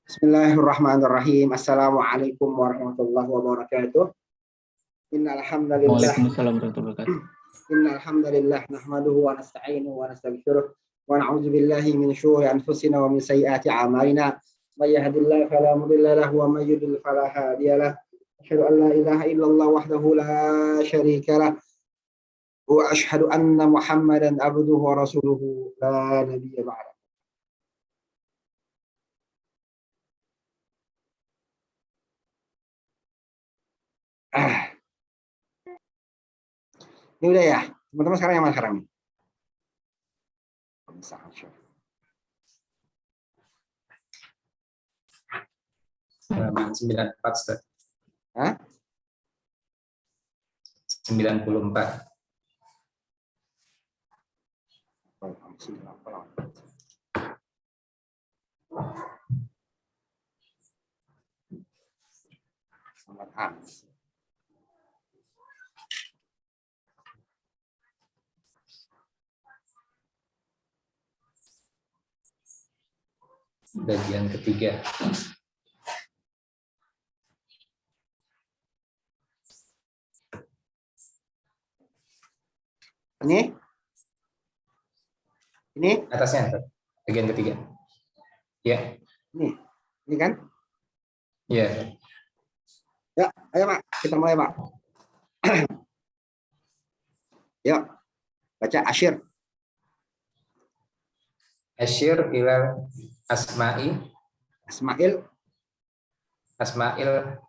Bismillahirrahmanirrahim. Assalamualaikum warahmatullahi wabarakatuh. Innal hamdalillah. Waalaikumsalam warahmatullahi wabarakatuh. Innal hamdalillah nahmaduhu wa nasta'inuhu wa nastaghfiruh wa na'udzu billahi min shururi anfusina wa min sayyiati a'malina. May yahdihillahu fala mudilla lahu wa may yudlil fala hadiya lahu. Asyhadu an la ilaha illallah wahdahu la syarika lahu wa asyhadu anna Muhammadan abduhu wa rasuluhu la nabiyya ba'da. Ini udah ya, teman-teman sekarang yang mana sekarang nih? 94, Ustaz. Hah? 94. Bagian ketiga. Ini Atasnya, bagian ketiga. Ya. Ini kan? Ya. Ya, ayo Pak, kita mulai Pak. Yuk, baca asyir. Asyir ilal asma'i. Asma'il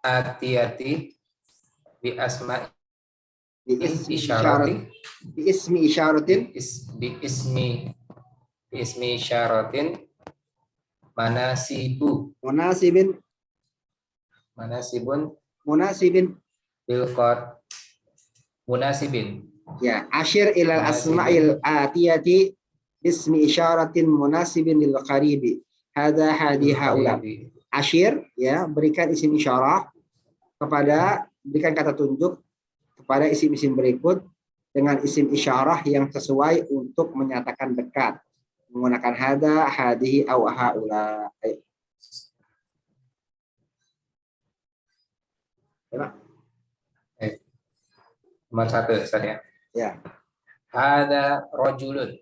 atiyati bi asma'i Bi ismi isyaratin isyaratin munasibin munasibin. Ya, asyir ilal asma'il atiyati ismi isyaratin munasibin lil qaribi. Hada hadi haula. Asyir, ya, berikan isim isyarah berikan kata tunjuk kepada isim-isim berikut dengan isim isyarah yang sesuai untuk menyatakan dekat menggunakan hada, hadihi, au haula. Nomor 1 Ustaz ya. Ya. Hada rajulun.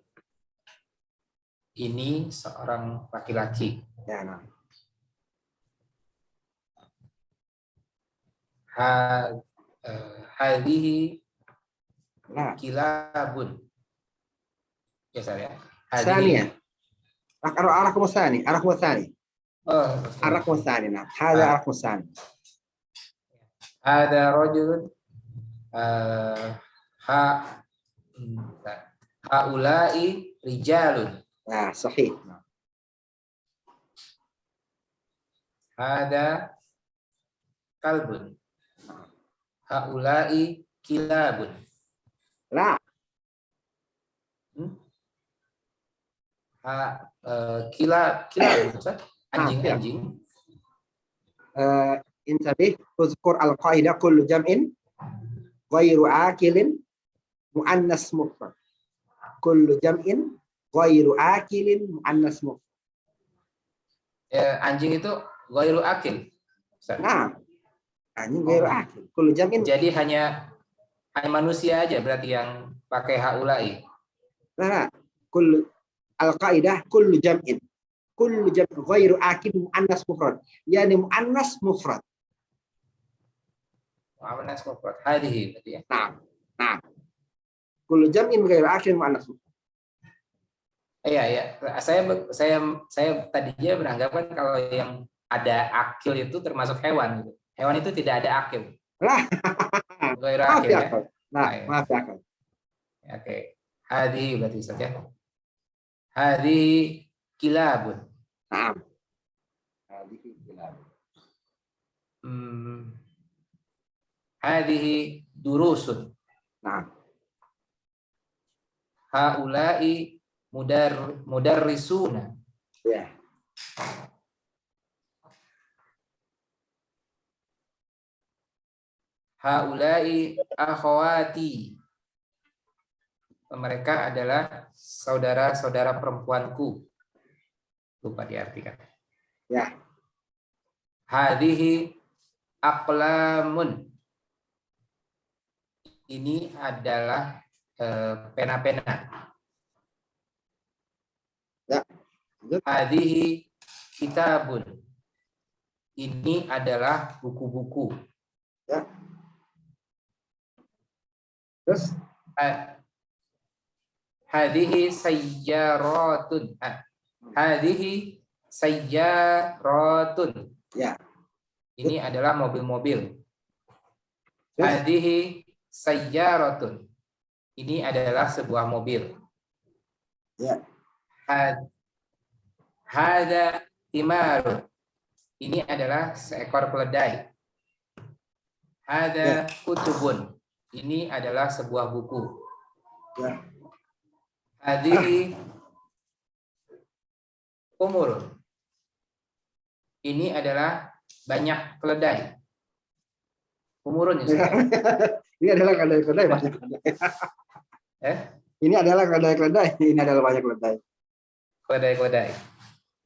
Ini seorang laki-laki. Ya, nah. Hadhihi kilabun. Ya saya. Tsaniya. Arakum tsani. Oh, arakum tsani. Nah, hada arakum tsani. Hada rajulun haula'i rijalun. Nah, sahih. Hada kalbun. Haula'i kilabun. La. Kilabun. Anjing. Intabih uzkur al-qaidah kullu jam'in ghairu akilin muannas mufrad. Kullu jam'in ghairu akilin muannas mufrad. Anjing itu ghairu akil. Nah, anjing ghairu akil. Kullu jam'in. Jadi hanya manusia aja berarti yang pakai haulai. Nah, kullu al-qaidah kullu jam'in. Kullu jam'in ghairu akil muannas mufrad. Yani muannas mufrad. Muannas mufrad. Hadhihi berarti ya. Nah. Kullu jam'in ghairu akil muannas mufrad. Iya. Saya tadinya beranggapan kalau yang ada akil itu termasuk hewan gitu. Hewan itu tidak ada akil. Lah. Ghairu akil ya. Maaf ya. Oke. Hadhihi berarti saja. Hadhihi kilabun. Nah. Hadhihi kilabun. Hadhihi durusun. Nah. Haula'i mudarrisuna. Ya. Haula'i akhawati. mereka adalah saudara-saudara perempuanku. Lupa diartikan. Ya. Hadhihi aqlamun. Ini adalah pena-pena. Ya. Lanjut. Hadhihi kitabun. Ini adalah buku-buku. Ya. Terus Hadhihi sayyaratun. Hadhihi sayyaratun. Ya. Ini adalah mobil-mobil. Terus Hadhihi sayyaratun. Ini adalah sebuah mobil. ya. Hada timarun. Ini adalah seekor keledai. Hada kutubun. Ini adalah sebuah buku. Ya. Hadhihi umurun. Ini adalah banyak keledai. Umurun ya. Ini adalah keledai banyak keledai. Ini adalah keledai. Ini adalah banyak keledai. Keledai.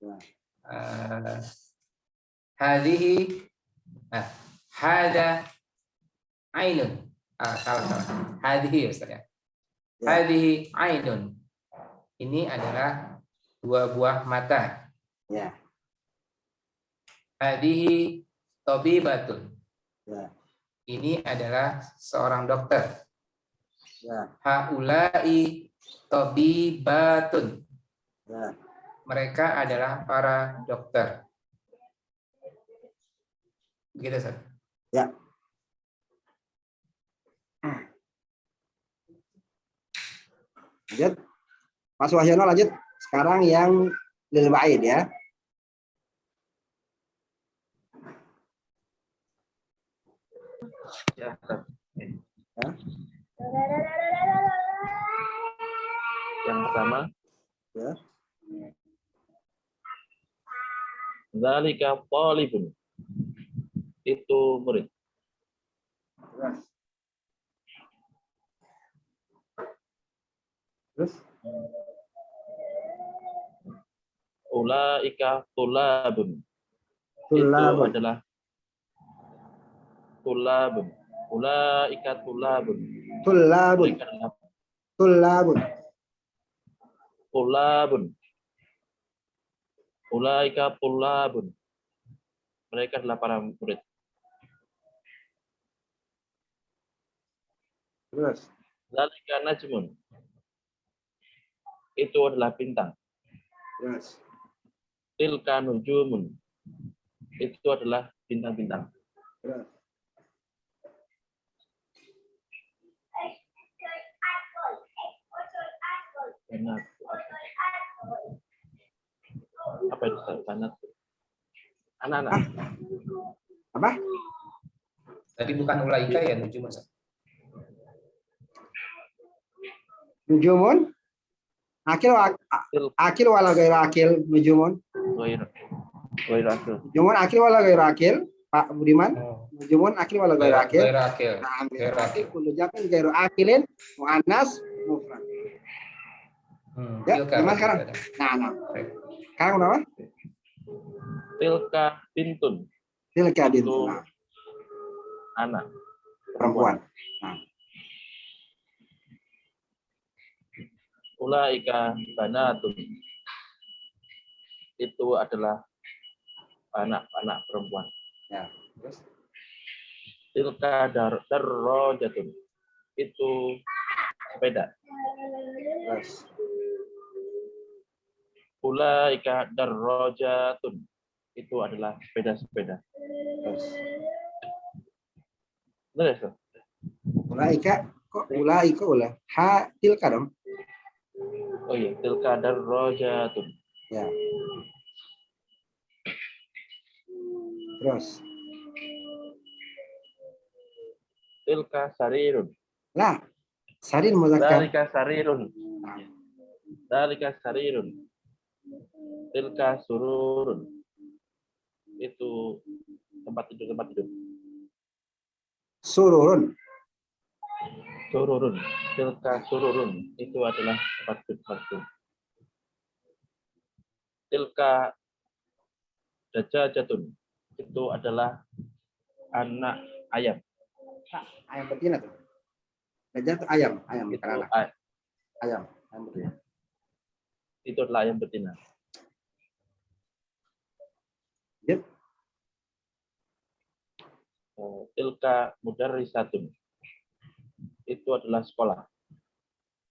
Ya. Hadhihi hada ainun. Salah. Hadhihi Ustaz ya. Hadhihi ainun. Ini adalah dua buah mata. Ya. Hadhihi tabibatun. Ya. Ini adalah seorang dokter. Ya. Haulai tabibatun. Ya. Mereka adalah para dokter. Begitu, Ustaz. Ya. Lanjut. Mas Wahyono lanjut. Sekarang yang lil ba'id ya. Ya, Ya. yang pertama, Ya. zalika talibun. Itu murid. Terus. Ulaika tulabun. Tulabun. Itu adalah tulabun. Ulaika tulabun. Tulabun. Mereka adalah Tulabun. tulabun. Ulaika tulabun. Mereka adalah para murid. Terus. Zalika najmun. Itu adalah bintang. Terus. Tilka nujumun. Itu adalah bintang-bintang. Terus. Banat. Apa itu banat? Anak-anak. Apa? Tadi bukan ulaika ya nuju Mas. Nujumun. Akil wala gairu akil nujumun. Goir akil. Nujumun akil wala gairu akil. Pak Budiman. Nujumun akil wala gairu akil. Gairu akil. Nah, Gairu akil. kullu jamin gairu akilin muannas mufrad. Ya, gimana sekarang? Nah. Sekarang berapa? Tilka bintun. Tilka Itu bintun. Nah, anak. perempuan. Nah, Ulaika banatun. Itu adalah anak-anak perempuan. ya. Terus. Tilka darrojatun. Itu sepeda. Terus. Ulaika darrojatun. Itu adalah sepeda-sepeda. Terus. Benar ya, Ustaz? Ulaika kok ulaika ulah. Ha tilka dong. Oh iya, tilka darrojatun. Ya. Terus. Tilka sarirun. Lah. Sarin muzakkar. Dalika sarirun. Dalika sarirun. Tilka sururun. Itu tempat tidur. Sururun. sururun. Tilka sururun itu adalah marfud. Tilka dajajatun itu adalah anak ayam. Ayam betina tuh. Dajjal itu ayam Itu bukan anak. Ayam betina. itu adalah ayam betina. Yep. Tilka mudarrisatun itu adalah sekolah.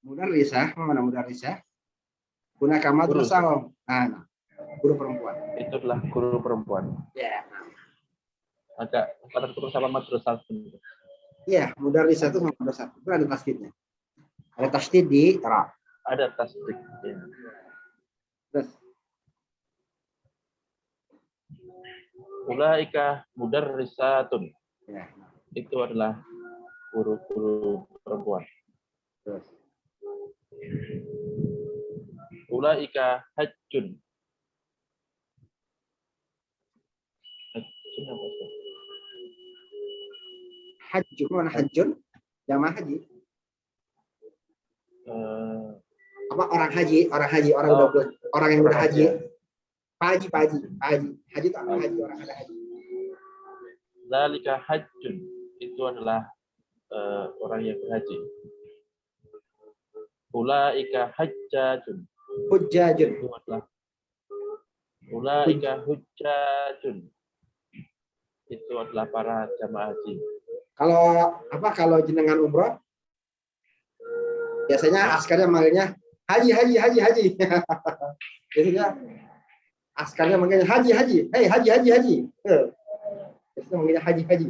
Mudarrisah, mana mudarrisah? Guna madrasah. Nah, guru perempuan. Itu adalah guru perempuan. Ya. Agak pada terus sama madrasah. Iya, mudarrisah itu sama madrasah. Itu ada tasdidnya. Ada tasdid di ra. Ada tasdik. Ya. Terus Ulaika mudarrisatun ya. itu adalah guru-guru perempuan. Terus Ulaika hajjun. Hajjun apa itu? hajjun, mana hajjun? Jamaah haji. Apa orang haji, orang orang yang udah haji. Pak haji. Haji itu apa haji? Orang ada haji. Zalika hajjun itu adalah orang yang berhaji. Ulaika hajjajun. Hujjajun. Itu adalah ulaika hujjajun. Itu adalah para jamaah haji. Kalau jenengan umroh biasanya askarnya manggilnya haji. Biasanya askarnya manggilnya haji. Hei haji. Biasanya manggilnya haji.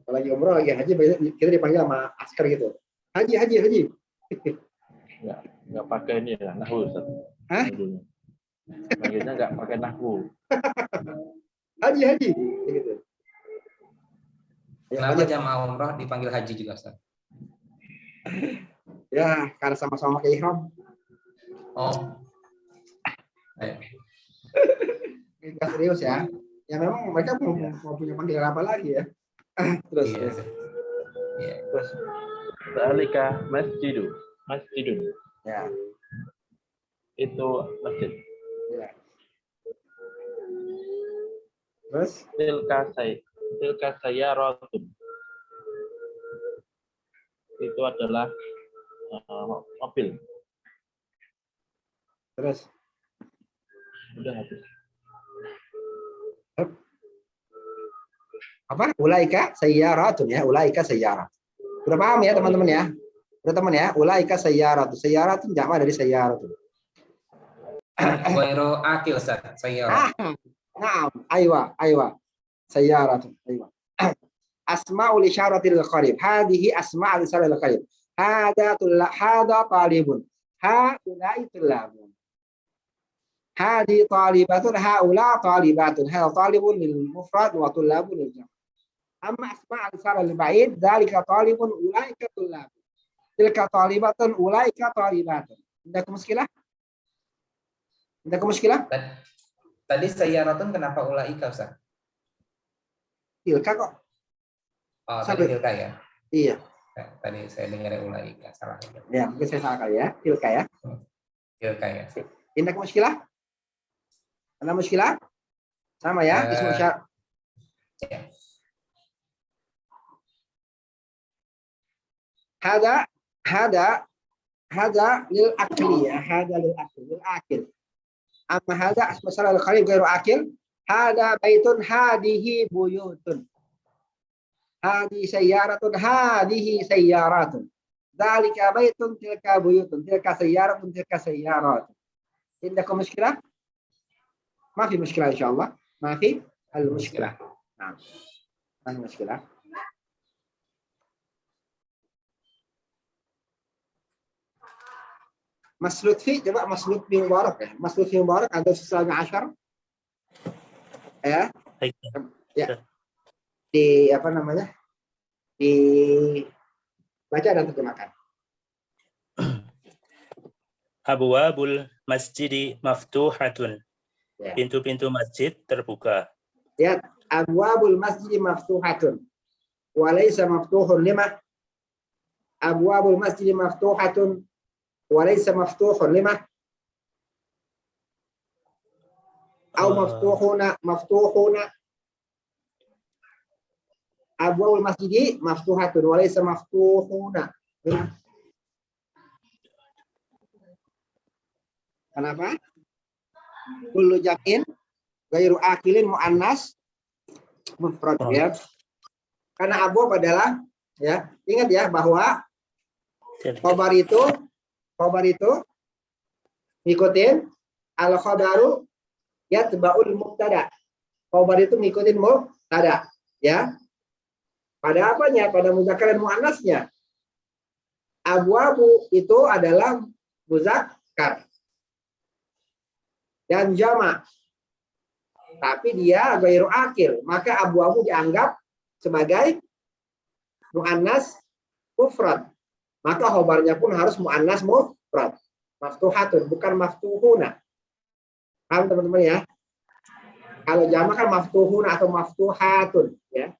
Kalau lagi umroh lagi haji kita dipanggil sama askar gitu. Haji. Nggak pakai ini ya, nahwu. Hah? Manggilnya nggak pakai nahwu. Haji. Gitu. Kenapa jamaah umroh dipanggil haji juga, Ustaz? Ya, karena sama-sama pakai ihram. Oh. Nggak serius ya. Ya memang mereka mau punya panggilan apa lagi ya. Terus. Iya. Terus zalika masjidun. Ya. Itu masjid. Ya. Terus Tilka sayyaratun. Itu adalah mobil. Terus. Udah habis. Apa? Ulaika sayyaratun ya. Ulaika sayyarat. Udah paham ya teman-teman ya? Udah teman ya? Ulaika sayyaratun. Sayyaratun jamak dari sayyaratun. Ghairu akil, Ustaz. Sayyarat. Naam. Aywa. Sayyaratun. Aywa. Asma'ul isyaratil qarib. Hadihi asma'ul isyaratil qarib. Hada talibun. Haulai tulabun. Hadi talibatun. Haula talibatun. Hada talibun lil mufrad wa tulabun lil jam'. Amma asma'ul isyaratil ba'id. Dzalika talibun ulaika tulabun. Tilka talibatun ulaika talibatun. Indakum muskilah? Tadi sayyaratun kenapa ulaika, Ustaz? Tilka kok. Oh, tadi tilka ya? Iya. Tadi saya dengar ulaika, salah. Ya, mungkin saya salah kali ya. Tilka ya. Tilka ya. Indah muskilah? Ada muskilah? Sama ya, ismu syarat. Ya. Hada lil akli ya. Hada lil akil. Amma hada asma syarat al qarib ghairu akil. Hada baitun hadihi buyutun. Hadi sayyaratun hadihi sayyaratun. Dzalika baitun tilka buyutun. Tilka sayyaratun tilka sayyaratun. Indakum muskilah? Ma fi muskilah insyaallah. Ma fi al muskilah. Nah. Ma fi muskilah. Mas Lutfi, coba Mas Lutfi Mubarak ya. Mas Lutfi Mubarak ada sesuatu ashar. Ya. Ya. Di apa namanya? Di baca dan terjemahkan. Abwabul masjidi maftuhatun. Ya. Pintu-pintu masjid terbuka. Lihat, abwabul masjidi maftuhatun. Wa laysa maftuhun lima. Abwabul masjid maftuhatun wa laysa maftuhun lima. Au maftuhuna. Abwabul masjid maftuhatun wa laysa maftuhuna. Kenapa? Kullu jam'in ghairu akilin muannas mufrad ya. Karena abwab adalah ya, ingat ya bahwa khobar itu ngikutin al khabaru yatba'ul mubtada. Khobar itu ngikutin mubtada ya. Pada apanya? Pada muzakkar dan muannasnya. Abwabu itu adalah muzakkar dan jamak. Tapi dia ghairu akil, maka abwabu dianggap sebagai muannas mufrad. Maka khobarnya pun harus muannas mufrad. Maftuhatun, bukan maftuhuna. Paham teman-teman ya? Kalau jamak kan maftuhuna atau maftuhatun ya.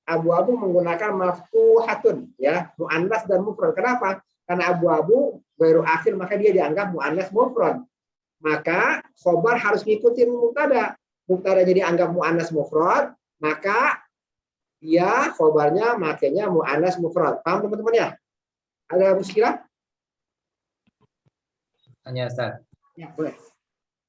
Abu-abu menggunakan maftuhatun ya, muannas dan mufrad. Kenapa? Karena abu-abu ghairu akil, maka dia dianggap muannas mufrad. Maka khobar harus ngikutin mubtada. Mubtada jadi anggap muannas mufrad, maka dia khobarnya makanya muannas mufrad. Paham teman-teman ya? Ada muskilah? Hanya Ustaz. Ya, boleh.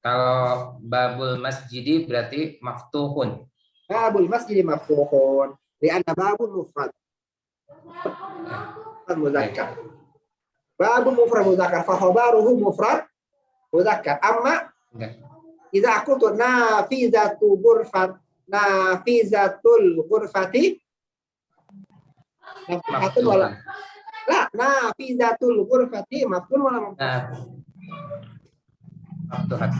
Kalau babul masjidi berarti maftuhun. Babul masjid maftuhun. Li'anna babul mufrad. Muzakkar. Babul mufrad muzakkar. Fa khabaruhu mufrad muzakkar. Amma idza aqultu nafizatu ghurfat, nafizatul ghurfati maftuhatun wala la, nafizatul ghurfati maftuhun wala Maftuhat.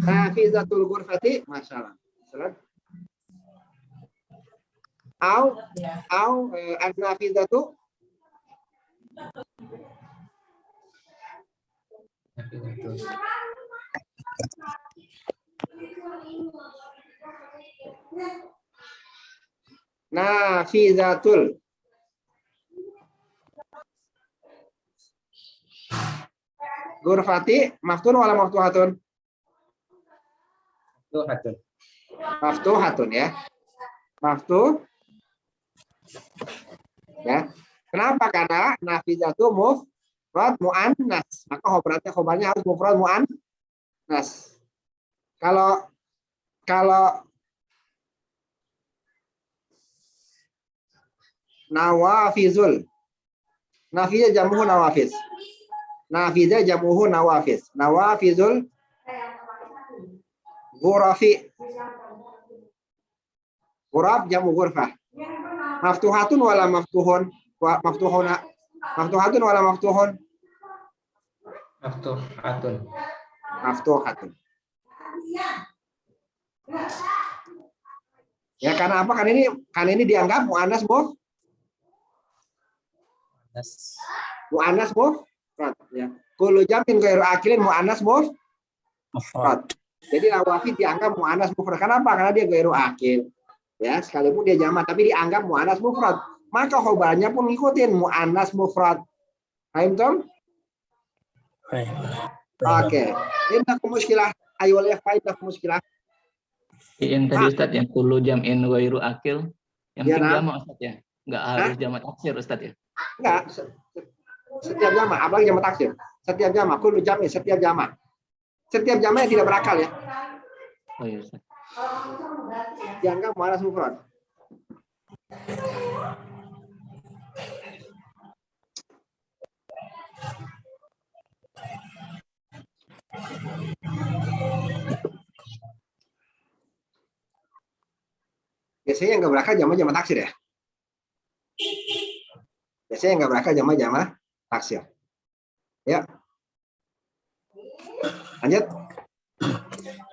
nafizatul ghurfati masalah. Au an-nafizatu nafizatul ghurfati maftuhun wala maftuhatun? Maftuhatun. Maftuhatun ya. Maftuh ya. Kenapa? Karena nafizatu mufrad muannas. Maka khobarnya harus mufrad muannas. Kalau nawafizul, nafiza jamuhu nawafiz. Nafiza jamuhu nawafiz. Nawafizul ghurafi. Ghuraf jamu ghurfah. Maftuhatun wala maftuhun? Maftuhuna. Maftuhatun wala maftuhun? Maftuhatun. Maftuhatun. Ya karena apa? Kan ini dianggap muannas muannas mufrad ya. Kullu jam'in ghairu akilin muannas mufrad. Jadi nawafi dianggap muannas mufrad. Kenapa? Karena dia ghairu akil. Ya, sekalipun dia jamak tapi dianggap muannas mufrad. Maka khobarnya pun ngikutin muannas mufrad. Paham, Tom? Oke. Indakum muskilah. Ayo ya, indakum muskilah. Yang tadi Ustaz yang kullu jam'in ghairu akil, yang Ya, penting nah. jamak Ustaz ya. Enggak harus jamak taksir Ustaz ya. Enggak. Setiap jamak, apalagi jamak taksir. Setiap jamak, kullu jam'in, setiap jamak. Setiap jamak yang tidak berakal ya. Oh iya Ustaz. Dianggap muannas mufrad. Biasanya yang nggak berakal jamak taksir ya. Biasanya yang nggak berakal jamak taksir. Ya. Lanjut.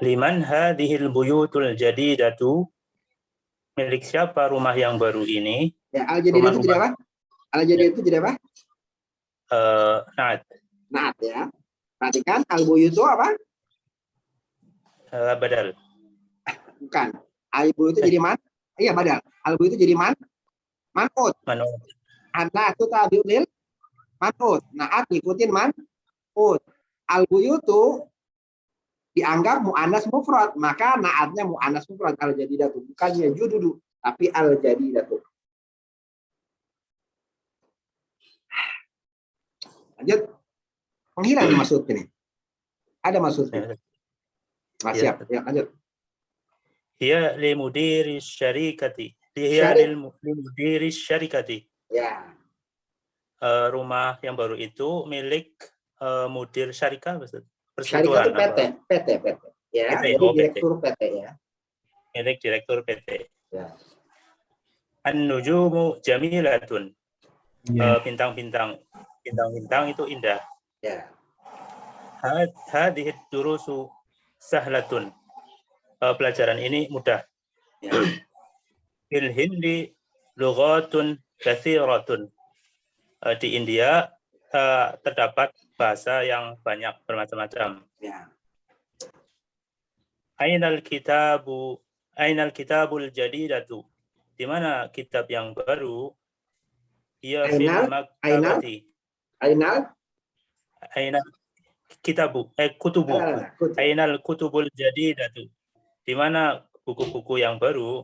Liman hadhil buyutul jadidatu, milik siapa rumah yang baru ini? Ya, al-jadid itu jadi apa? Al-jadid itu jadi apa? Naat. Naat ya. Perhatikan al-buyut itu apa? Badal. Bukan. Al-buyut itu jadi man. Iya, badal. Al-buyut itu jadi man'ut. Man'ut. Anna itu tabi'un lil man'ut. Na'at ngikutin man'ut. Al-buyutu dianggap mu'annas mufrad, maka na'atnya mu'annas mufrad al-jadidatu, bukannya jududu, tapi al-jadidatu. Lanjut. Menghilang maksud ini. Ada maksudnya. Nah, siap. Ya, lanjut. Hiya li mudiri syarikati. Hiya li mudiri syarikati. Ya. Rumah yang baru itu milik mudir syarikah, Ustaz? Syarikat itu Persekutuan PT. Ya, PT, jadi PT. direktur PT ya. Milik direktur PT. Ya. An-nujumu jamilatun. Bintang-bintang itu indah. Ya. Hadhihi durusu sahlatun. Pelajaran ini mudah. Ya. Fil Hindi lughatun katsiratun. Di India terdapat bahasa yang banyak bermacam-macam. Ya. Ainal kitabul jadidatu. Di mana kitab yang baru? Ia fil maktabati. Ainal kitabu kutubu. Ainal kutubul jadidatu. Di mana buku-buku yang baru?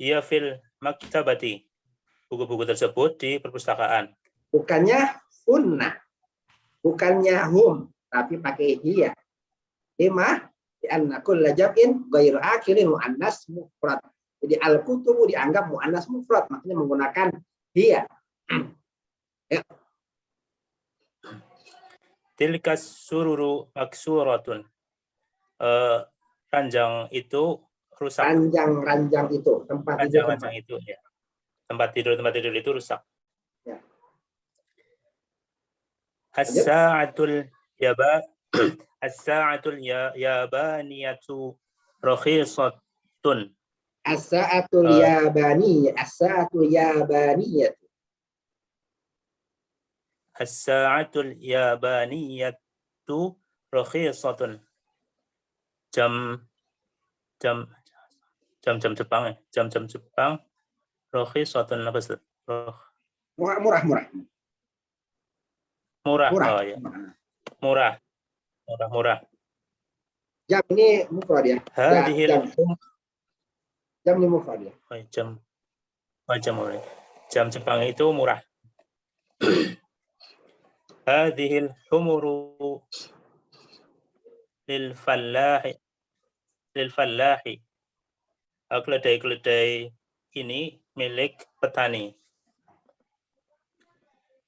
Ia fil maktabati. Buku-buku tersebut di perpustakaan. Bukannya hunna. Bukannya hum, tapi pakai hiya. Lima anna kulla jam'in ghairu akhilin muannas mufrad. Jadi al-kutubu dianggap muannas mufrad, makanya menggunakan hiya. Ya. Tilkas sururu maksuratun. Ranjang itu rusak. Ranjang itu, tempat tidur. Ranjang itu ya. Tempat tidur itu rusak. Ya. As-sa'atul yabaniyatu rakhisatun. As-sa'atul yabaniyah. As-sa'atul yabaniyah. As-sa'atul yabaniyatu rakhisatun. Jam Jepang ya. Jam Jepang rakhisatun apa sih? Murah. Oh ya. Murah. Jam ini mufrad ya. Jam ini mufrad ya. Jam Jepang itu murah. Hadhil humuru lil fallahi. Keledai ini milik petani.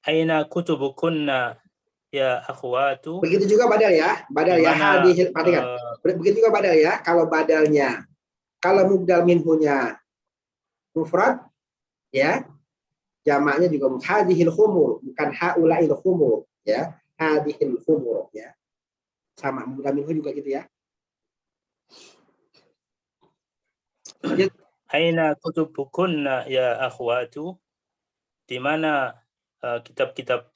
Aina kutubukunna ya akhwatu. Begitu juga badal ya. Badal ya hadhil, perhatikan. Begitu juga badal ya. Kalau badalnya, kalau mubdal minhunya mufrad ya, jamaknya juga hadhil khumur, bukan haulail khumur ya. Hadhil khumur ya. Sama mubdal minhu juga gitu ya. Lanjut. Aina kutubukunna ya akhwatu. Di mana kitab-kitab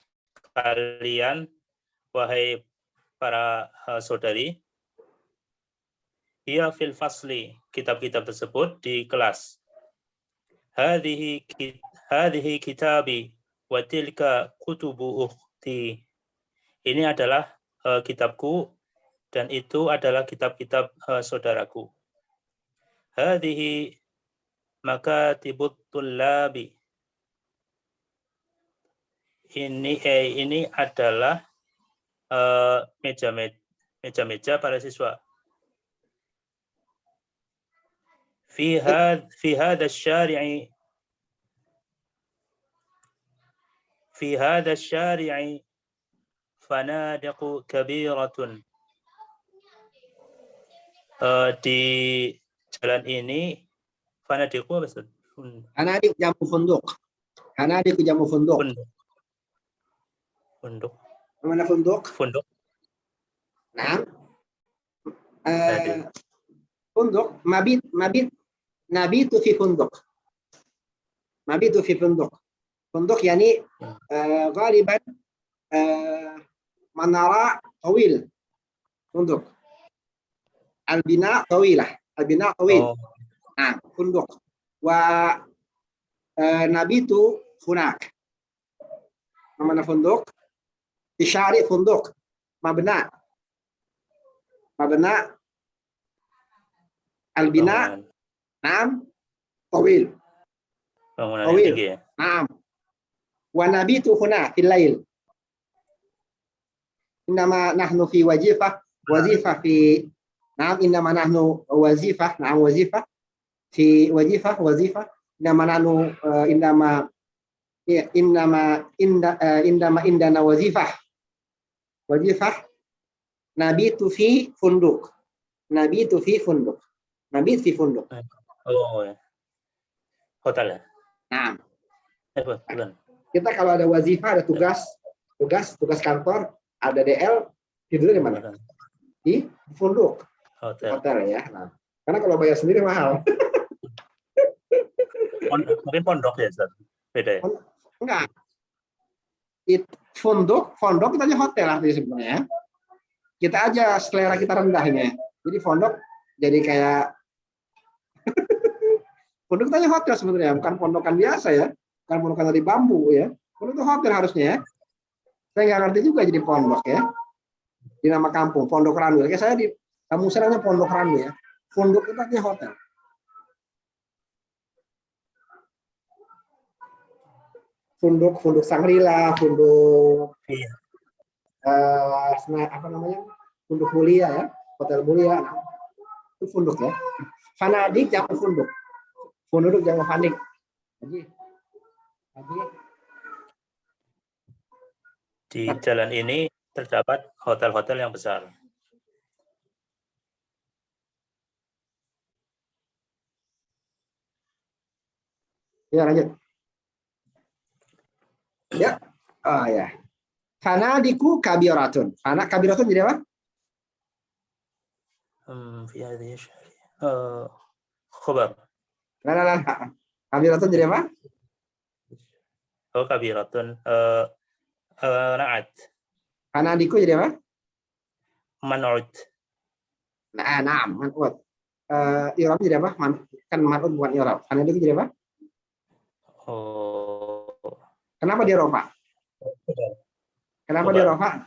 kalian, wahai para saudari? Hiya fil fasli. Kitab-kitab tersebut di kelas. Hadhihi kitabi wa tilka kutubu ukhti. Ini adalah kitabku dan itu adalah kitab-kitab saudaraku. Hadhihi makatibut tullabi. Ini adalah meja-meja para siswa. Fi hadha syari'i fanadiqu kabiratun. Di jalan ini fanadiqu apa Ustaz? Hanadik jamu funduk. Hanadik jamu funduk. Mana funduk? Funduk. Nah. Funduk, nabitu fi funduk. Nabitu fi funduk. Funduk yani ghaliban manara tawil. Funduk. Al-bina tawilah. Al-bina tawil. Nah, funduk. Wa nabitu هناك. ما معنى فندق؟ في شارع فندق. مبنى. مبنى البناء. Bangunan, نعم. طويل. bangunan yang طويل. tinggi ya. نعم. ونبيت هنا في الليل. إنما نحن في وظيفة في نعم إنما نحن وظيفة نعم وظيفة في وظيفة إنما نحن إنما عندنا وظيفة نبيت في فندق. نبيت في فندق. نبيت في فندق. Oh ya. Hotel ya. Nah, Bukan. kita kalau ada wazifah, ada tugas kantor, ada DL, tidurnya di mana? Bukan. Di funduk, Hotel. hotel ya. Nah, karena kalau bayar sendiri mahal. Mungkin pondok ya, Ustaz. Beda ya. Enggak. Fondok kita aja hotel artinya sebenarnya. Kita aja selera kita rendahnya. Jadi fondok jadi kayak pondok kita aja hotel sebenarnya, bukan pondokan biasa ya. Bukan pondokan dari bambu ya. Pondok itu hotel harusnya ya. Saya nggak ngerti juga jadi pondok ya. Di nama kampung, Pondok Randu. Kayak saya di kampung saya namanya Pondok Randu ya. Pondok itu artinya hotel. Funduk Sangrila, funduk apa namanya? Funduk Mulia ya, Hotel Mulia. Nah, itu funduk ya. Fanadik jangan funduk. Funduk jangan fanik. Jadi di jalan ini terdapat hotel-hotel yang besar. Ya lanjut. Ya, oh ya. Fanadiku kabiratun. Fana kabiratun jadi apa? Fi hadhihi khabar. Nah. Kabiratun jadi apa? Oh, kabiratun. Na'at. Fanadiku jadi apa? Man'ud. Nah, man'ud. I'rab jadi apa? Kan man'ud bukan i'rab. Fanadiku jadi apa? Oh. Kenapa dia rofa? Kenapa dia rofa?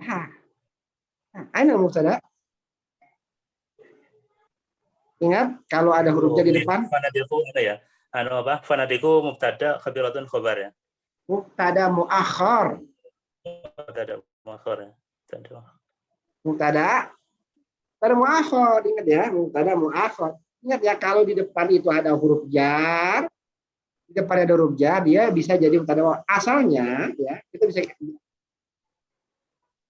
Nah, aina mubtada. Ingat kalau ada huruf j di depan. Fanadiku itu ya. Fanadiku mubtada, kabiratun khabar ya. Mubtada muakhar. Mubtada muakhar ya. Mubtada muakhar, ingat ya, mubtada muakhar. Ingat ya kalau di depan itu ada huruf jar. Di depan ada huruf jar, dia bisa jadi mubtada. Asalnya ya,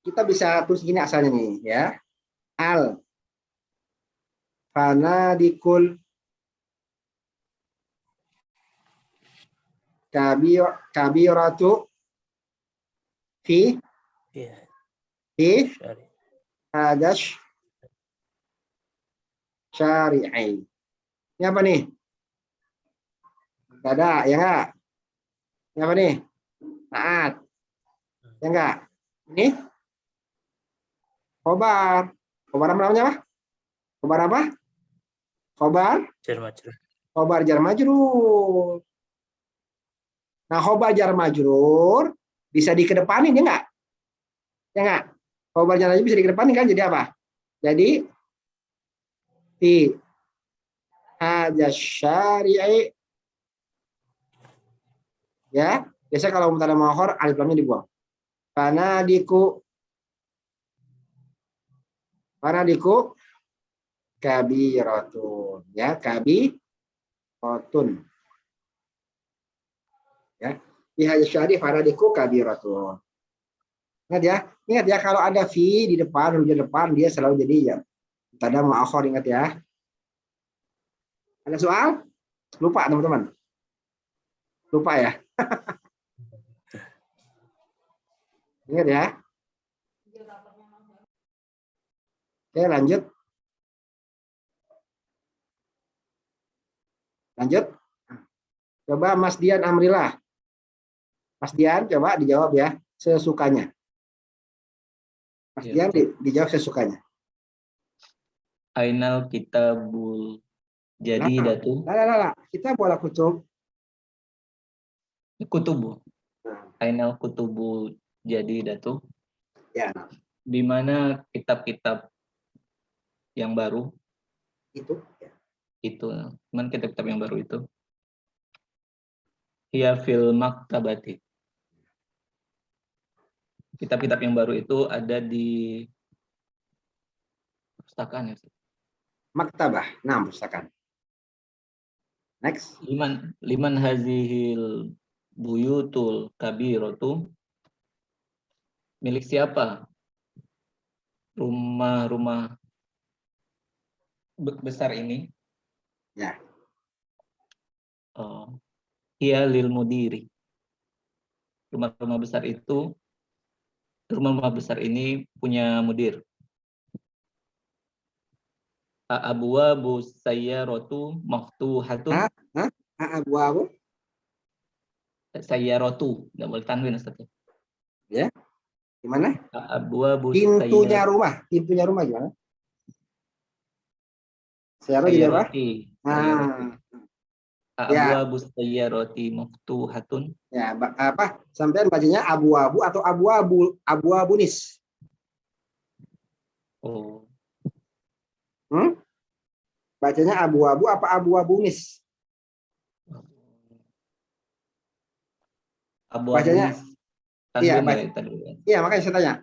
kita bisa tulis gini asalnya nih ya. Al fanadikul kabiratu fi hadash syari'i. Ini apa nih? Ada ya enggak? Ini apa nih? Taat. Ya enggak? Ini khobar. Khobar namanya apa? Khobar apa? Khobar jar majrur. Nah, khobar jar majrur bisa dikedepanin ya enggak? Ya enggak? Khobar jar majrur bisa dikedepanin kan jadi apa? Jadi fi hadzal syari'i ya, biasa kalau mubtada muakhar alif lamnya dibuang. Fanadiku kabiratun ya, kabiratun ya. Di hadis syar'i fanadiku kabiratun. Ingat ya kalau ada fi di depan, huruf di depan dia selalu jadi ya mubtada muakhar, ingat ya. Ada soal? Lupa teman-teman. Lupa ya. Ingat ya. Oke, lanjut. Coba Mas Dian Amrillah. Mas Dian, coba dijawab ya sesukanya. Mas Dian dijawab sesukanya. Ainal kitabul jadi datu. Lah. Kita bola kutub. Kutubu. Nah, Ainal kutubu jadidatu. ya, Di mana kitab-kitab yang baru itu. Ya. itu, mana kitab-kitab yang baru itu? Hiya fil maktabati. Kitab-kitab yang baru itu ada di perpustakaan ya. Maktabah. Nah, pustakaan. Next. Liman hazihil buyutul kabiratu. Milik siapa rumah-rumah besar ini? Ya. Hiya lil mudiri. Rumah-rumah besar ini punya mudir. Abwabu sayyaratu maftuhatun. Abu. Sayyaratu, enggak boleh tanwin Ustaz. Ya. Gimana? Abwabu Pintunya rumah gimana? Sayara jadi apa? sayyarati. Ya. Abwabu sayyarati maftuhatun. Ya, apa? Sampai bacanya abu-abu atau abu-abunis. Oh. Bacanya abu-abu apa abu-abunis? Bacanya iya, iya, makanya saya tanya.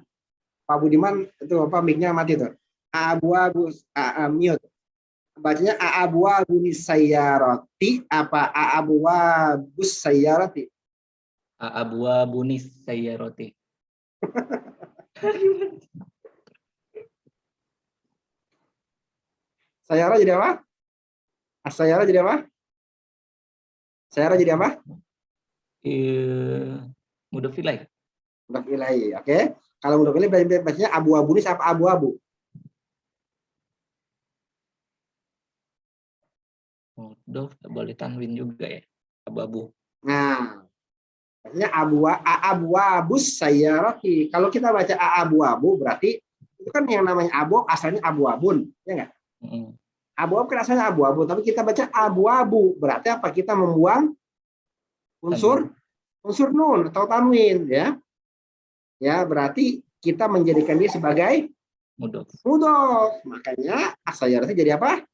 Pak Budiman itu apa mic-nya mati tuh. Abu-abu mute. Bacanya abu-abunis sayyarati apa abu-abus sayyarati? Abwabunis sayyarati. Sayara jadi apa? Sayara jadi apa? Sayara jadi apa? Mudhof ilaih. Mudhof ilaih, oke. Kalau mudhof ilaih bacanya abu-abunis apa abu-abu? Mudhof boleh tanwin juga ya. Abu-abu. Nah, bacanya abu-abus sayyarati. Kalau kita baca abu-abu berarti itu kan yang namanya abu asalnya abu-abun, ya enggak? Abu-abu kan asalnya abu-abu, tapi kita baca abu-abu. Berarti apa? Kita membuang unsur nun atau tanwin, ya. Ya, berarti kita menjadikan dia sebagai mudhof. Makanya as-sayyarati jadi apa?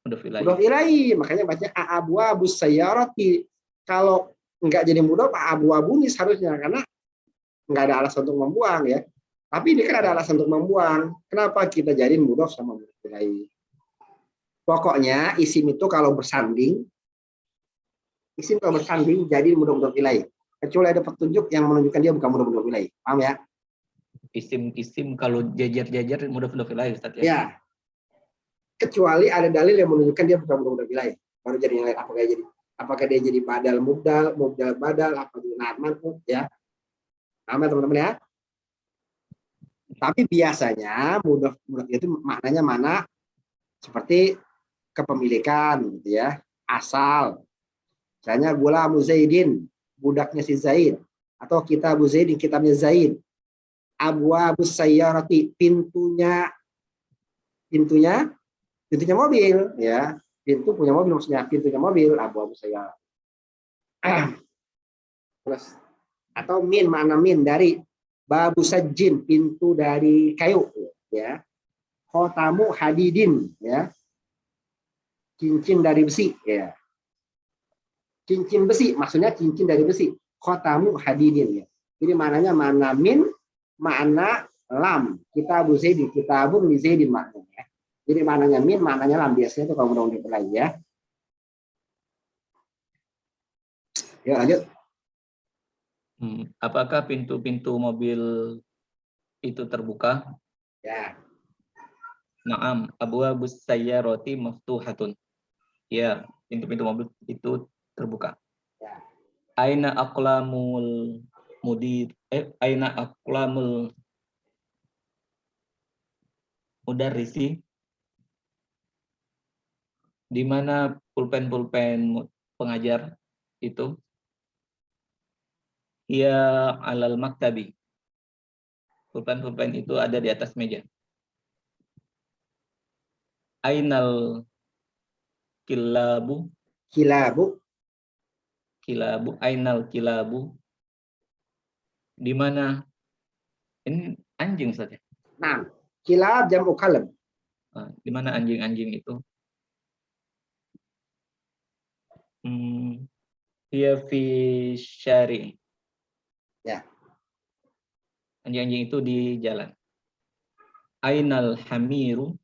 Mudhof ilaih. Makanya baca abu-abus sayyarati. Kalau enggak jadi mudhof abu-abunis harusnya, karena enggak ada alasan untuk membuang, ya. Tapi ini kan ada alasan untuk membuang. Kenapa kita jadiin mudhof sama mudhof ilaih? Pokoknya isim itu kalau bersanding jadi mudhof ilaih. Kecuali ada petunjuk yang menunjukkan dia bukan mudhof ilaih. Paham ya? Isim kalau jajar mudhof ilaih Ustaz ya. Ya. Kecuali ada dalil yang menunjukkan dia bukan mudhof ilaih. Baru jadi yang lain. Apakah dia jadi badal mubdal badal, apa jadi naat man'ut, ya. Paham ya teman-teman ya? Tapi biasanya mudhof itu maknanya mana? Seperti kepemilikan gitu ya, asal. Misalnya gulamu Zaidin, budaknya si Zaid, atau kitabu Zaidin, kitabnya Zaid. Abwabus sayyarati, pintunya mobil, ya. Pintu punya mobil maksudnya pintunya mobil, abwabus sayyarati. Terus atau mana min dari babu sajin, pintu dari kayu, ya. Khotamu hadidin, ya. Cincin dari besi, ya. Cincin besi, maksudnya cincin dari besi. Khotamu hadidin, ya. Jadi maknanya mana min, makna lam. Kitabu Zaidin, kitabun li Zaidin maknanya. Jadi maknanya min, maknanya lam. Biasanya itu kalau mudah-mudahan lain, ya. Ya, lanjut. Apakah pintu-pintu mobil itu terbuka? Ya. Naam, abwabus sayyarati maftuhatun. Ya, pintu-pintu mobil itu terbuka. Ya. Aina aqlamul mudir aina aqlamul mudarrisi? Di mana pulpen pengajar itu? Ya alal maktabi. Pulpen itu ada di atas meja. Ainal kilabu. kilabu, ainal kilabu. Di mana? Ini anjing saja. Nah, kilab jam'u kalb. Di mana anjing-anjing itu? Dia fi syari. Ya. Anjing-anjing itu di jalan. Ainal hamiru.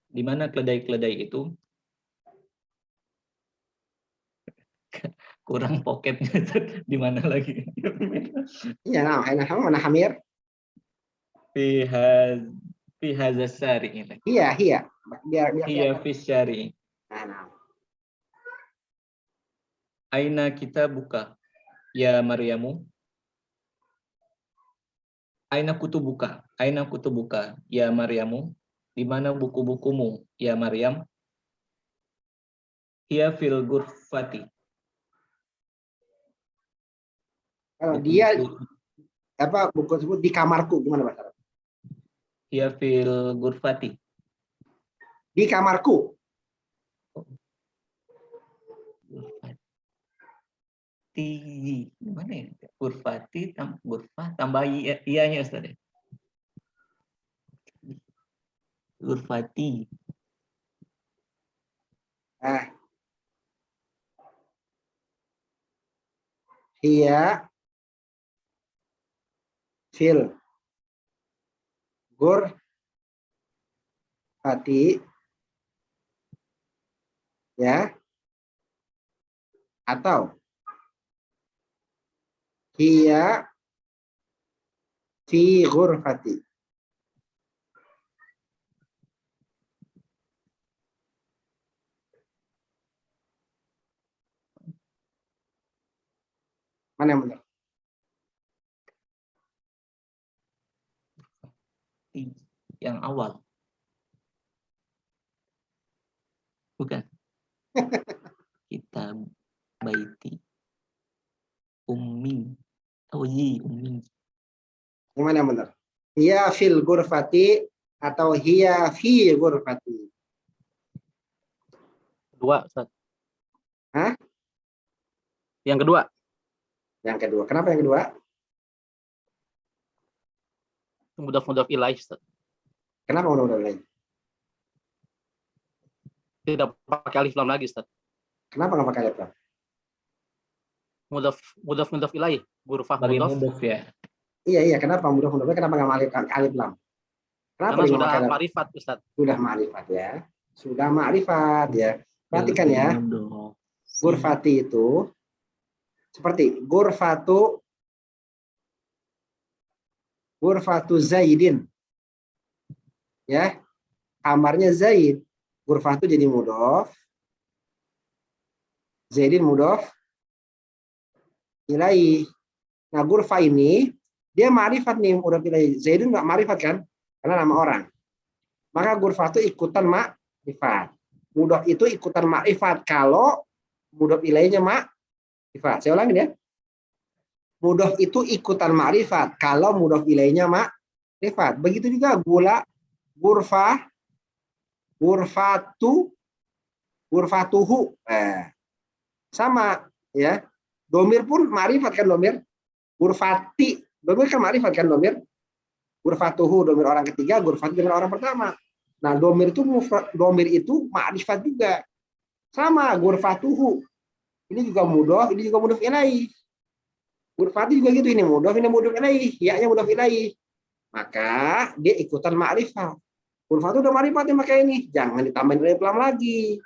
Di mana keledai-keledai itu? Kurang poketnya. Di mana lagi? Iya, nah, mana hamir? Fi hadzal syari. Iya. Biar Iya fi syari. nah. Aina kita buka. Ya Maryamu. Aina kutubuka. Aina kutubuka. Ya Maryamu. Di mana buku-bukumu? Ya Maryam. Hiya fil ghurfati. Kalau dia buku tersebut di kamarku, gimana bahasa Arab? Hiya fil ghurfati. Di kamarku. Gimana ya? Ghurfati ghurfah tambah iyanya Ustaz. Ghurfati. Hiya fil ghurfati, ya, atau hiya fi ghurfati. Mana yang benar? Yang awal. Bukan. Kitab baiti. Ummi. Ummi. Yang mana yang benar? Hiya fil ghurfati atau hiya fi ghurfati? Kedua, Ustaz. Hah? Yang kedua. Yang kedua. Kenapa yang kedua? Mudhaf ilaih, Ustaz. Kenapa mudah-mudahan lain? Tidak pakai alif lam lagi, Ustaz. Kenapa nggak pakai alif lam? Mudhaf ilaih, ghurfah Bagi mudhaf. mudhaf ya. Iya. Kenapa mudah-mudahan? Kenapa nggak alif lam? Kenapa Karena dia sudah pakai alif? ma'rifat, Ustaz. Sudah ma'rifat ya. Sudah ma'rifat ya. Perhatikan ya. Ghurfati itu seperti ghurfatu Zaidin. Ya. Kamarnya Zaid. Ghurfatu jadi mudhof. Zaidin mudhof ilaih. Nah, ghurfa ini dia ma'rifat nih, mudhof ilaih. Zaidin enggak ma'rifat kan? Karena nama orang. Maka ghurfatu ikutan ma'rifat. Mudhof itu ikutan ma'rifat kalau mudhof ilaihnya ma'rifat. Saya ulangin ya. Mudhof itu ikutan ma'rifat kalau mudhof ilaihnya ma'rifat. Begitu juga ghurfatuhu. Sama ya. Domir pun ma'rifat kan domir. Ghurfati, domir kan ma'rifat kan domir. Ghurfatuhu domir orang ketiga, ghurfati domir orang pertama. Nah, domir itu ma'rifat juga. Sama ghurfatuhu. Ini juga mudhof, ini juga mudhof ilaih. Ghurfati juga gitu, ini mudhof ilaih, ya-nya mudhof ilaih. Maka dia ikutan ma'rifat. Ghurfatu udah ma'rifat ya, maka ini jangan ditambahin alif lam lagi.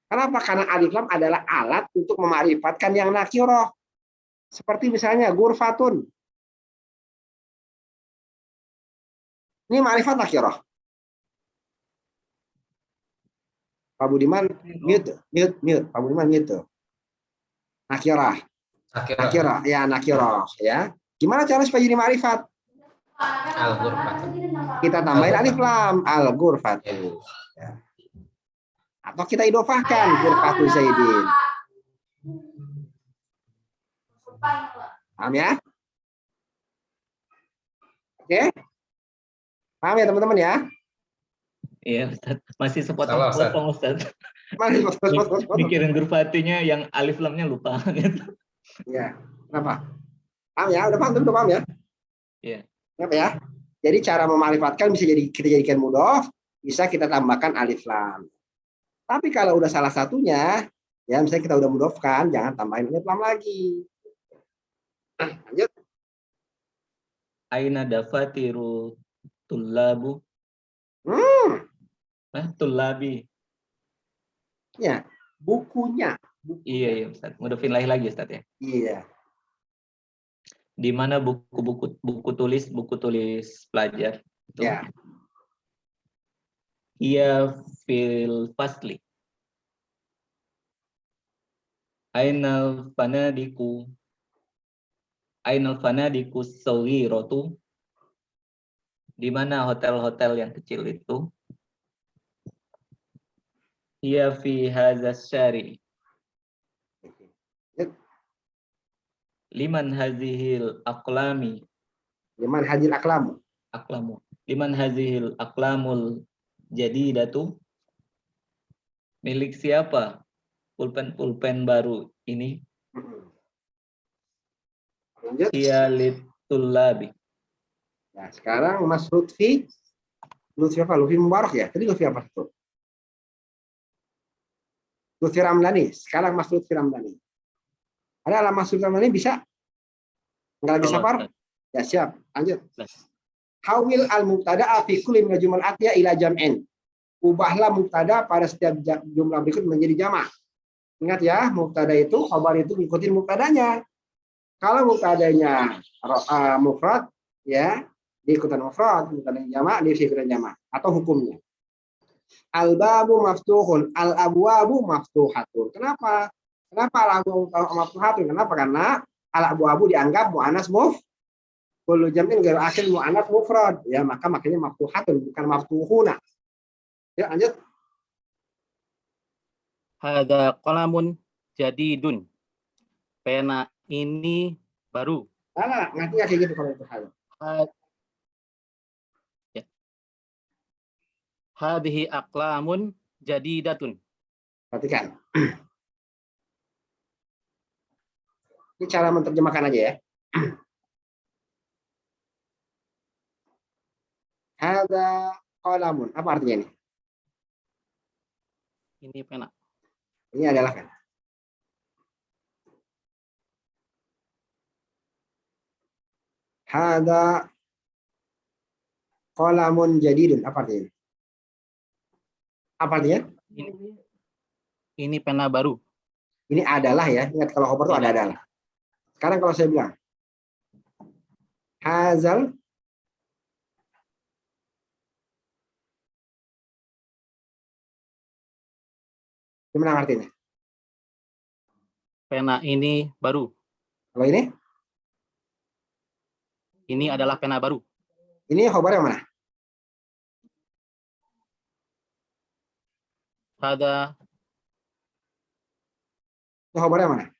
Kenapa? Karena alif lam adalah alat untuk mema'rifatkan yang nakirah. Seperti misalnya ghurfatun. Ini ma'rifat nakirah. Pak Budiman mute. Pak Budiman mute. Nakirah. Ya, nakirah ya. Gimana cara supaya jadi ma'rifat? Kita tambahin alif lam, al-ghurfatu. Ya. Atau kita idofahkan ghurfatu Zaidin. Paham ya? Oke? Paham ya teman-teman ya? Iya, Ustaz. Masih Salah, Ustaz. sepotong-potong, Ustaz. Mana potong. Mikirin huruf hatinya yang alif lamnya lupa gitu. Ya, kenapa? Paham ya? Udah paham ya? Iya. Kenapa ya? Jadi cara memarifatkan bisa kita jadikan mudhof, bisa kita tambahkan alif lam. Tapi kalau udah salah satunya, ya misalnya kita udah mudhofkan, jangan tambahin alif lam lagi. Lanjut. Aina dafatiru tullabu. Tullabi. Ya, bukunya. Iya, Ustaz. Mudhofin lagi Ustaz ya. Iya. Di mana buku tulis pelajar itu? Ya. Iya fil fasli. Ainal fanadiku saghiratu. Di mana hotel-hotel yang kecil itu? Iya fi hadzal syari. Liman hazihil aqlami. Liman hadil aklamu. Liman hazihil aqlamul jadidatu. Milik siapa pulpen baru ini? Lanjut. Iya litullabi. Nah, sekarang Mas Lutfi apa? Lutfi Mubarak ya? Tadi Lutfi apa itu? Lutfi Ramdhani. Sekarang Mas Lutfi Ramdhani. Ada alamat Mas Lutfi Ramdhani bisa? Enggak lagi safar? Ya siap. Lanjut. Hawil al-mubtada'a fi kulli min jumal atiyah ila jam'in. Ubahlah mubtada pada setiap jumlah berikut menjadi jamak. Ingat ya, mubtada itu khabar itu ngikutin mubtadanya. Kalau mubtadanya mufrad ya, diikutan mufrad, mubtadanya jamak, diikutan jamak atau hukumnya. Al-babu maftuhun, al-abwabu maftuhatun. Kenapa? Kenapa al-abwabu maftuhatun? Kenapa? Karena al-abwabu dianggap muannas kullu jam'in ghairu akhir muannas mufrad. Ya, makanya maftuhatun bukan maftuhuna. Ya, lanjut. Hadza qalamun jadidun. Pena ini baru. Nah, ngerti kayak gitu kalau itu hal. Ya. Hadhihi aqlamun jadidatun. Perhatikan. Ini cara menerjemahkan aja ya. Hadza qalamun. Apa artinya ini? Ini pena. Ini adalah kan. Hadza qalamun jadidun. Apa artinya? Apa artinya? Ini pena baru. Ini adalah ya. Ingat kalau khabar itu ada adalah. Sekarang kalau saya bilang hazal gimana artinya? Pena ini baru. Kalau ini? Ini adalah pena baru. Ini khabar yang mana? Hadza Ini khabar yang mana?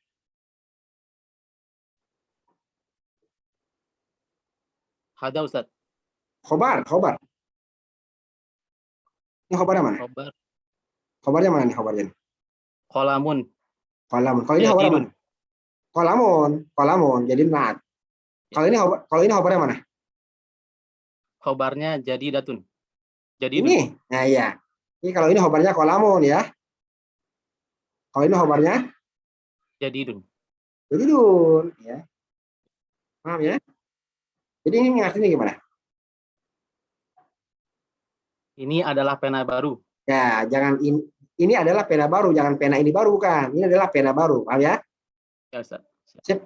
hadza Ustaz. Khobar. Ini khabar yang mana? Khobar Khabarnya mana nih khabarnya? qalamun Kolamun. Kalau ini khabar yang mana? Kolamun. Jadi naat. Kalau ini khabar yang mana? khobarnya jadidatun. Jadidun. Ini. Nah iya. Ini kalau ini khabarnya kolamun ya. Kalau ini khabarnya Jadidun. jadidun ya. Paham ya? Jadi ini artinya gimana? Ini adalah pena baru. Ya, jangan ini adalah pena baru, jangan pena ini baru bukan. Ini adalah pena baru, paham ya? Ya Ustaz. Sip.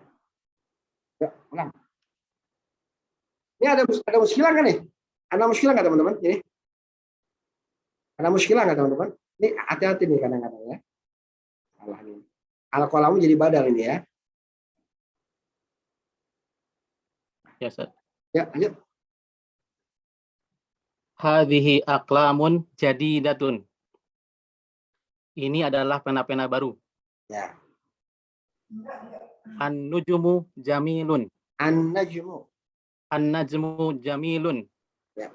Ya, ulang. Ini ada muskilah kan nih? Ada muskilah nggak teman-teman? Ini ada muskilah nggak teman-teman? Ini hati-hati nih kadang-kadang ya. Salah nih. Al-qalamu jadi badal ini ya. Ya Ustaz. Ya, lanjut. Hadhihi aqlamun jadidatun. Ini adalah pena-pena baru. Ya. An-nujumu jamilun. An-najmu. An-najmu jamilun. Ya.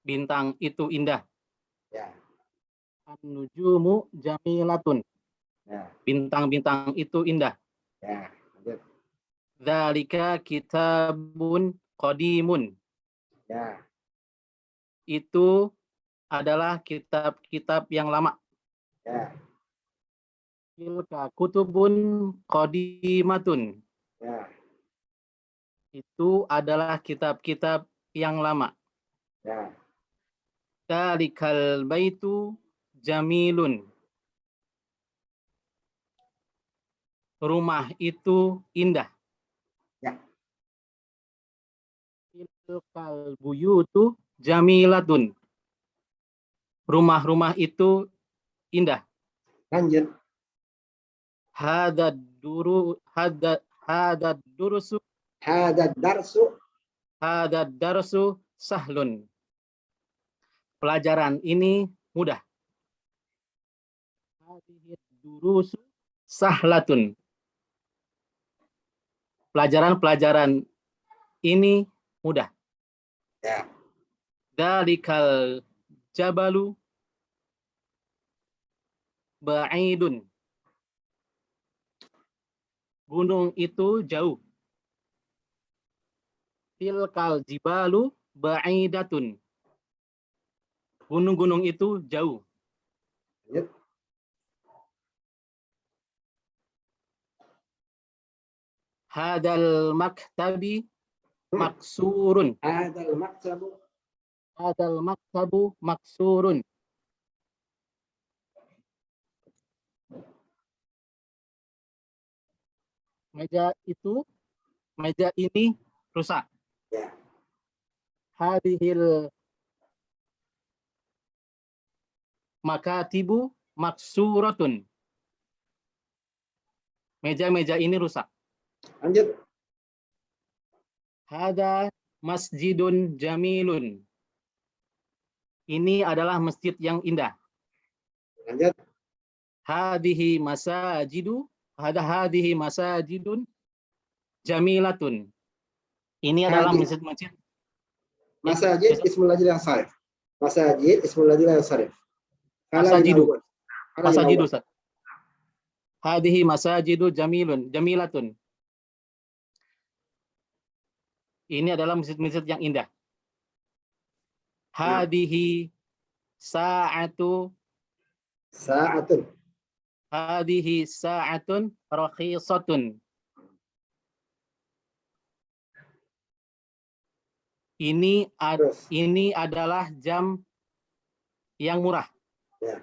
Bintang itu indah. Ya. An-nujumu jamilatun. Ya. Bintang-bintang itu indah. Ya. Lanjut. Dzalika kitabun qadimun. Ya. Itu adalah kitab-kitab yang lama. Ya. Tilka kutubun qadimatun. Ya. Itu adalah kitab-kitab yang lama. Ya. Dzalikal baitu jamilun. Rumah itu indah. Ya. Tilkal buyutu jamilatun. Rumah-rumah itu indah. Lanjut. Hadad durusu Hadad darsu sahlun. Pelajaran ini mudah. Hadhihi durusu sahlatun. Pelajaran-pelajaran ini mudah. Ya. Dalikal jabalu ba'idun. Gunung itu jauh. Tilkal jibalu ba'idatun. Gunung-gunung itu jauh. Lanjut. Hadal maktabi maksurun. Hadal maktabu. Hadal maktabu maksurun. Meja ini rusak. Ya. Hadhil makatibu maksuratun. Meja-meja ini rusak. Lanjut. Hada masjidun jamilun. Ini adalah masjid yang indah. Lanjut. Hadhihi masajidun jamilatun. Ini adalah masjid-masjid. Masajid ismul ladzi yang sarif. Masajid ismul ladzi yang sarif. Masajidu. Masajidu, Ustaz. Hadhihi masajidu jamilatun. Ini adalah masjid-masjid yang indah. Hadhihi sa'atun rakhisatun. Ini adalah jam yang murah. Ya.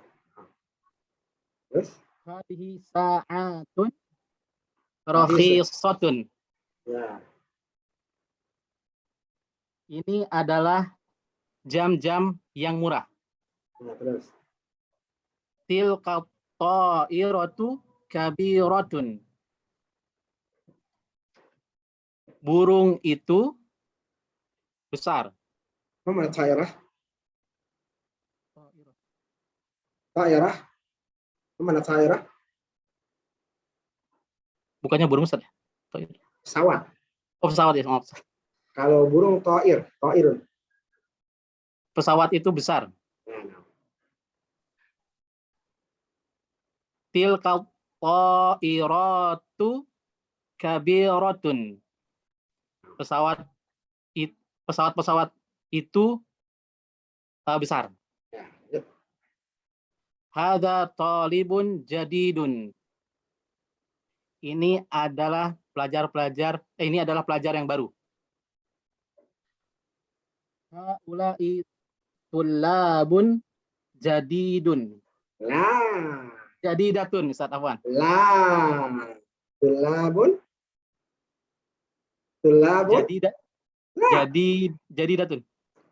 Terus? Hadhihi sa'atun rakhisatun. Ya. Ini adalah jam-jam yang murah. Ya, terus. Tilka ta'iratu kabiratun. Burung itu besar. Mana ta'irah? Ta'irah? Mana ta'irah? Bukannya burung, Ustaz? Pesawat. Oh, pesawat ya, maaf. Kalau burung ta'irun. Pesawat itu besar. Nah. Tilka ta'iratu kabiratun. Pesawat-pesawat itu besar. Ya. Hada talibun jadidun. Ini adalah pelajar yang baru. Haula'i tullabun jadidun. La. Jadidatun, Ustaz Afwan. La. Tullabun. Jadidatun.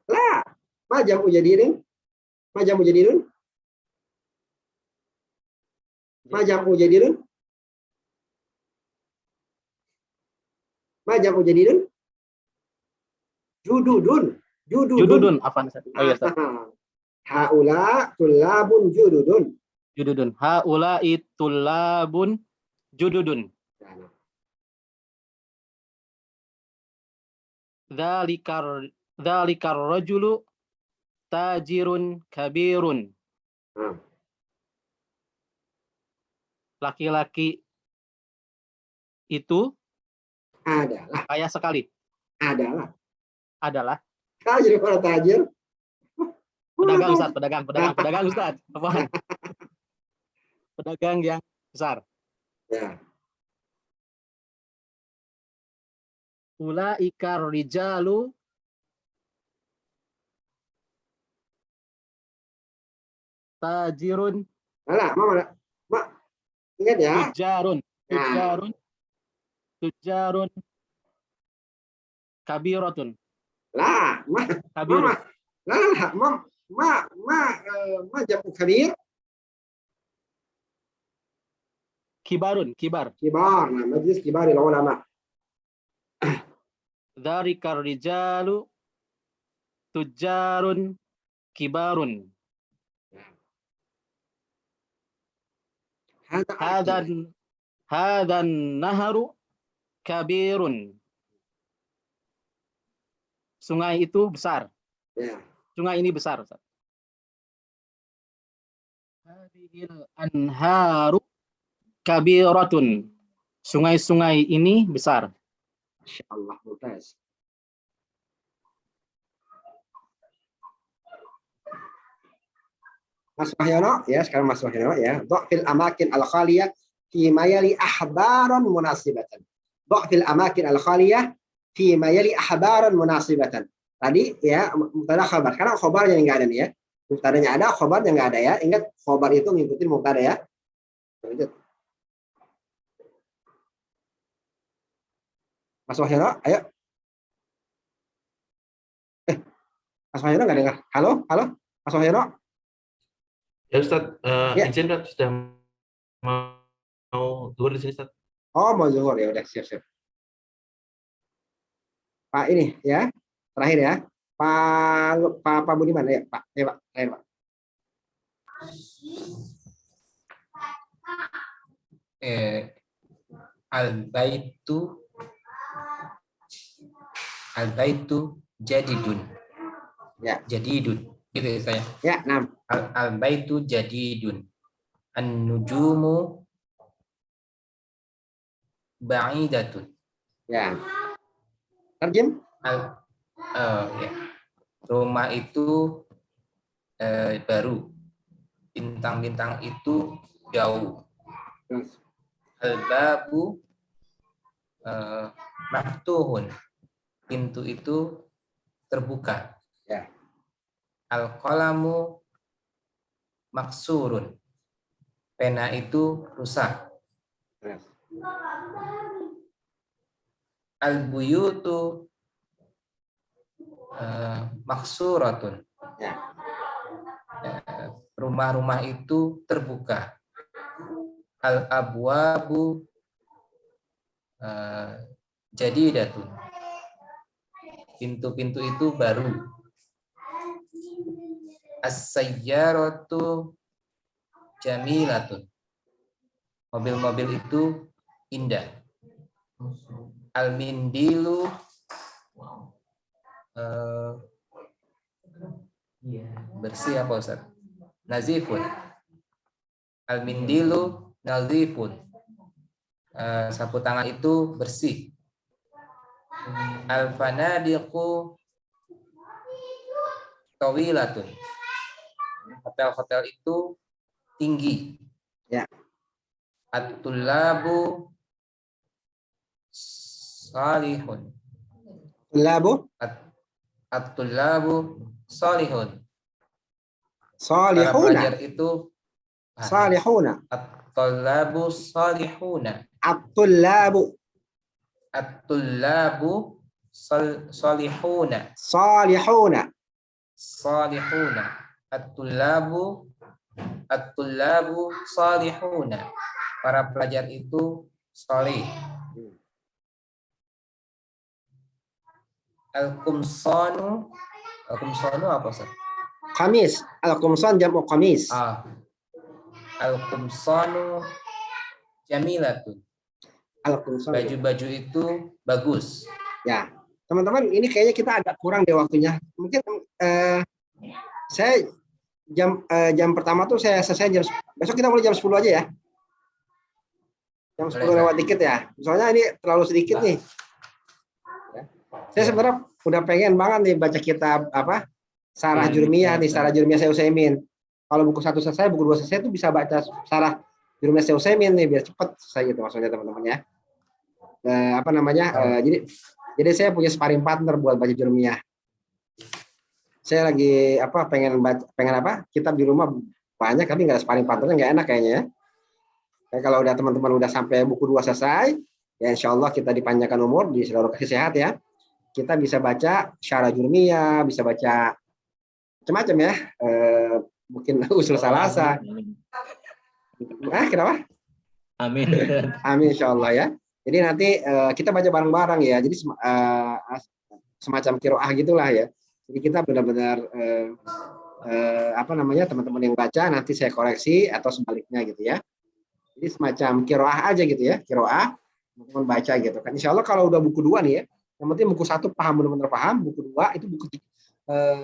La. Ma jamu jadidin? Ma jamu jadidun? Ma jamu jadidun? Ma jamu jadidun? Jududun. Afwan, Ustaz. Oh iya, Ustaz. Haula tullabun jududun. Haula'i tullabun jududun. Dzalikar rajulu tajirun kabirun. Hmm. Laki-laki itu Adalah. kaya sekali. Adalah. Adalah Tajir pada tajir. pedagang Ustaz, pedagang Ustaz. Apa? Pedagang yang besar. Ya. Ulaika rijalu tajirun Alah, Mak, ingat ya. tujarun Nah, tujarun kabiratun lah, kabirun ma jamu kabir. kibar Kibar. Nah, majlis kibaril ulama. dzarikar rijalu tujarun kibarun hadan naharu kabirun. Sungai itu besar. Ya. Sungai ini besar, Ustaz. Hadhil anharu kabiratun. Sungai-sungai ini besar. Insyaallah mumtaz. Mas Wahyono, ya sekarang Mas Wahyono ya. Dhafil amakin al-khaliyah fi mayali ahbaran munasibatan. Dhafil amakin al-khaliyah fi mayali ahbaran munasibatan. Tadi ya mubtada khabar. Karena khabarnya enggak ada nih ya. Mubtadanya ada, khabarnya enggak ada ya. Ingat khabar itu ngikutin mubtada ya. Lanjut. Mas Wahyono, ayo. Mas Wahyono enggak dengar. Halo? Mas Wahyono? Ya Ustaz, Ya. izin Ustaz, sudah mau keluar di sini Ustaz. Oh, mau zuhur ya udah siap. Pak ini ya. Terakhir ya. Pak Budiman ya, Pak. Ya, Pak. Terakhir, Pak. Al-baitu jadidun. Ya. Jadidun. Gitu ya saya. Ya, 6. Al-baitu jadidun. An-nujumu ba'idatun. Ya. Terjem? Ya. Rumah itu baru. Bintang-bintang itu jauh. Terus. Al-babu maftuhun. Pintu itu terbuka. Ya. Al-qalamu maksurun. Pena itu rusak. Terus. Al-buyutu maksuratun. Ya. Rumah-rumah itu terbuka. Al-abwabu jadidatun. Pintu-pintu itu baru. As-sayyaratu jamilatun. Mobil-mobil itu indah. Al-mindilu bersih apa Ustaz? Nazifun. Al-mindilu nazifun. Sapu tangan itu bersih. Al-fanadiqu tawilatun. Hotel-hotel itu tinggi. Ya. At-tullabu salihun. Labu At-tullabu salihun. Para salihuna. pelajar itu Salihuna. at-tullabu salihuna. At-tullabu At-tullabu salihuna. salihuna. Salihuna. At-tullabu salihuna. Para pelajar itu salih. Al-qumsanu apa Ustaz? Qamis. Al-qumsan jam'u qamis. Al-qumsanu jamilatun. Al-qumsan. Baju-baju itu bagus. Ya. Teman-teman, ini kayaknya kita agak kurang deh waktunya. Mungkin Saya jam pertama tuh saya selesai besok kita mulai jam 10 aja ya. Jam 10 Boleh, lewat dikit ya. Soalnya ini terlalu sedikit nih. Ya. Saya sebenarnya udah pengen banget nih baca kitab apa? Sarah Jurmiyah nih, Sarah Jurmiyah Syekh Utsaimin. Kalau buku 1 selesai, buku 2 selesai tuh bisa baca Sarah Jurmiyah Syekh Utsaimin nih biar cepet selesai gitu maksudnya teman-teman ya. Apa namanya? Jadi saya punya sparring partner buat baca Jurmiyah. Saya lagi pengen apa? Kitab di rumah banyak tapi nggak ada sparring partnernya, nggak enak kayaknya ya. Kalau udah teman-teman udah sampai buku 2 selesai, ya insya Allah kita dipanjangkan umur, di seluruh kasih sehat ya. Kita bisa baca Syarah Jurmiyah, bisa baca macam-macam ya. Mungkin usul salasa. Kenapa? Amin. Amin insya Allah ya. Jadi nanti kita baca bareng-bareng ya. Jadi semacam qiraah gitulah ya. Jadi kita benar-benar teman-teman yang baca nanti saya koreksi atau sebaliknya gitu ya. Jadi semacam qiraah aja gitu ya, qiraah teman-teman baca gitu kan. Insya Allah kalau udah buku 2 nih ya, yang penting buku 1 paham benar-benar paham, buku 2 itu buku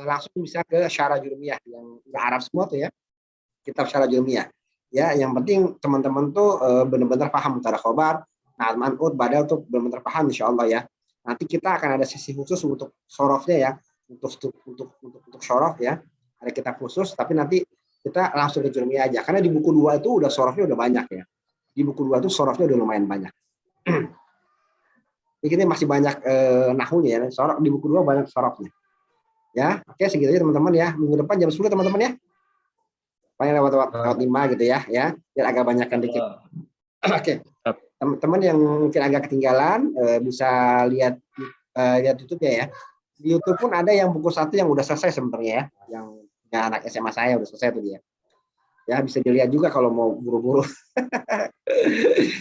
langsung bisa ke Syarah Jurmiyah yang udah Arab semua tuh ya. Kitab Syarah Jurmiyah. Ya, yang penting teman-teman tuh benar-benar paham Mubtada khobar, Na'at Man'ut, Badal tuh benar-benar paham insya Allah ya. Nanti kita akan ada sesi khusus untuk sorofnya ya, untuk sorof ya. Ada kitab khusus, tapi nanti kita langsung ke Jurmiyah aja. Karena di buku 2 itu udah sorofnya udah banyak ya. Di buku 2 itu sorofnya udah lumayan banyak. Jadi kita masih banyak nahunya ya. Sorof di buku 2 banyak sorofnya. Ya, oke segitu aja teman-teman ya. Minggu depan jam 10 teman-teman ya. Paling lewat 5 gitu ya, biar agak banyakkan dikit. Oke. Teman-teman yang mungkin agak ketinggalan bisa lihat YouTube ya. Di YouTube pun ada yang buku 1 yang udah selesai sebenarnya ya, yang anak SMA saya udah selesai tuh dia. Ya bisa dilihat juga kalau mau buru-buru.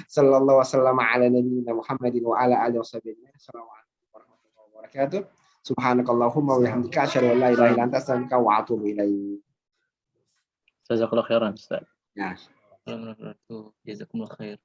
Sallallahu wasallam ala nabiyina Muhammadin wa ala alihi wasallam. Assalamualaikum warahmatullahi wabarakatuh. Subhanakallahumma wa bihamdika asyhadu an la ilaha illa anta astaghfiruka wa atubu ilaik. Jazakallah khairan Ustaz. Ya. Jazakumullah khair.